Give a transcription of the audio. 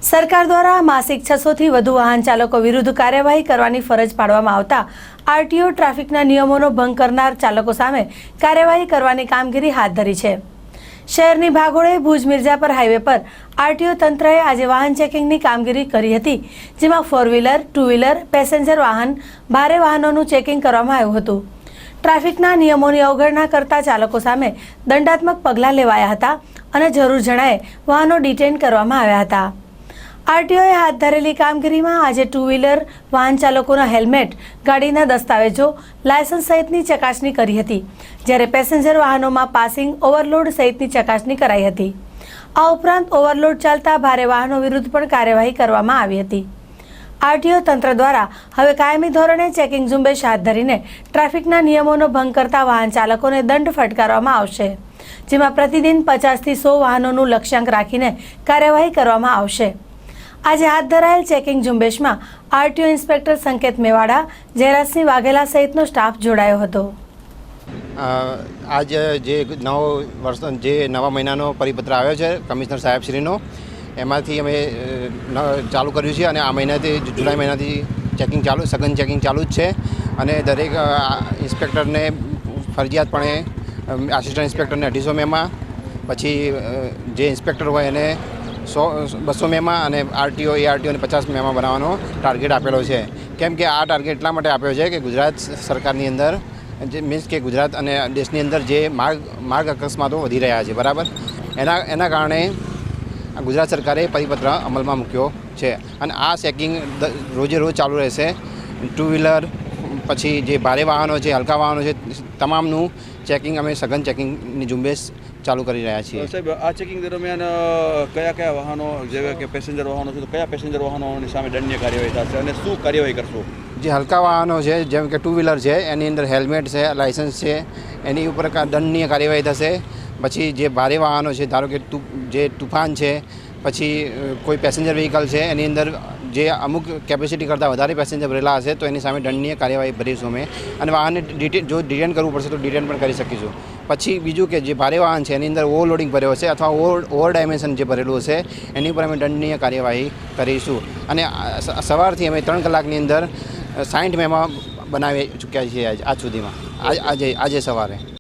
સરકાર દ્વારા માસિક 600 થી વધુ વાહન ચાલકો વિરુદ્ધ કાર્યવાહી કરવાની ફરજ પાડવામાં આવતા આરટીઓ ટ્રાફિકના નિયમોનો ભંગ કરનાર ચાલકો સામે કાર્યવાહી કરવાની કામગીરી હાથ ધરી છે। શહેરની ભાગોળે ભુજ મિર્જાપર હાઈવે પર આરટીઓ તંત્રએ આજે વાહન ચેકિંગની કામગીરી કરી હતી, જેમાં 4 વ્હીલર, 2 વ્હીલર, પેસેન્જર વાહન, ભારે વાહનોનું ચેકિંગ કરવામાં આવ્યું હતું। ટ્રાફિકના નિયમોની અવગણના કરતા ચાલકો સામે દંડાત્મક પગલાં લેવાયા હતા અને જરૂર જણાયે વાહનો ડિટેન કરવામાં આવ્યા હતા। આરટીઓએ હાથ ધરેલી કામગીરીમાં આજે 2 વ્હીલર વાહન ચાલકોના હેલ્મેટ, ગાડીના દસ્તાવેજો, લાયસન્સ સહિતની ચકાસણી કરી હતી, જ્યારે પેસેન્જર વાહનોમાં પાસિંગ, ઓવરલોડ સહિતની ચકાસણી કરાઈ હતી। આ ઉપરાંત ઓવરલોડ ચાલતા ભારે વાહનો વિરુદ્ધ પણ કાર્યવાહી કરવામાં આવી હતી। આરટીઓ તંત્ર દ્વારા હવે કાયમી ધોરણે ચેકિંગ ઝુંબેશ હાથ ધરીને ટ્રાફિકના નિયમોનો ભંગ કરતા વાહન ચાલકોને દંડ ફટકારવામાં આવશે, જેમાં પ્રતિદિન 50 થી 100 વાહનોનું લક્ષ્યાંક રાખીને કાર્યવાહી કરવામાં આવશે। આજે હાથ ધરાયેલ ચેકિંગ ઝુંબેશમાં આરટીઓ ઇન્સ્પેક્ટર સંકેત મેવાડા, જયરાજસિંહ વાઘેલા સહિતનો સ્ટાફ જોડાયો હતો। આજ જે નવા મહિનાનો પરિપત્ર આવ્યો છે કમિશનર સાહેબશ્રીનો, એમાંથી અમે ચાલુ કર્યું છે અને આ મહિનાથી જુલાઈ મહિનાથી સઘન ચેકિંગ ચાલુ જ છે અને દરેક ઇન્સ્પેક્ટરને ફરજિયાતપણે આસિસ્ટન્ટ ઇન્સ્પેક્ટરને 250 મેમાં, પછી જે ઇન્સ્પેક્ટર હોય એને 200 મેમાં અને આરટીઓ એઆરટીઓને 50 મેમાં બનાવવાનો ટાર્ગેટ આપેલો છે। કેમ કે આ ટાર્ગેટ એટલા માટે આપ્યો છે કે ગુજરાત સરકારની અંદર મીન્સ કે ગુજરાત અને દેશની અંદર જે માર્ગ અકસ્માતો વધી રહ્યા છે, બરાબર, એના કારણે ગુજરાત સરકારે પરિપત્ર અમલમાં મૂક્યો છે અને આ ચેકિંગ રોજે રોજ ચાલુ રહેશે। 2 વ્હીલર, પછી જે ભારે વાહનો છે, હલકા વાહનો છે, તમામનું ચેકિંગ અમે સઘન ચેકિંગની ઝુંબેશ ચાલુ કરી રહ્યા છીએ। સાહેબ, આ ચેકિંગ દરમિયાન કયા વાહનો, જેવા કે પેસેન્જર વાહનો છે, તો કયા પેસેન્જર વાહનોની સામે દંડનીય કાર્યવાહી થશે અને શું કાર્યવાહી કરશો? જે હલકા વાહનો છે, જેમ કે 2 વ્હીલર છે, એની અંદર હેલ્મેટ છે, લાયસન્સ છે, એની ઉપર દંડનીય કાર્યવાહી થશે। પછી જે ભારે વાહનો છે, ધારો કે જે તુફાન છે, પછી કોઈ પેસેન્જર વ્હીકલ છે, એની અંદર જે અમુક કેપેસિટી કરતાં વધારે પેસેન્જર ભરેલા હશે તો એની સામે દંડનીય કાર્યવાહી ભરીશું અમે અને વાહનને જો ડિટેન કરવું પડશે તો ડિટેન પણ કરી શકીશું। પછી બીજું કે જે ભારે વાહન છે એની અંદર ઓવરલોડિંગ ભર્યો હશે અથવા ઓવર ડાયમેન્શન જે ભરેલું હશે એની ઉપર અમે દંડનીય કાર્યવાહી કરીશું અને સવારથી અમે 3 કલાકની અંદર 60 મેમાં બનાવી ચૂક્યા છીએ આજ સુધીમાં, આજે સવારે।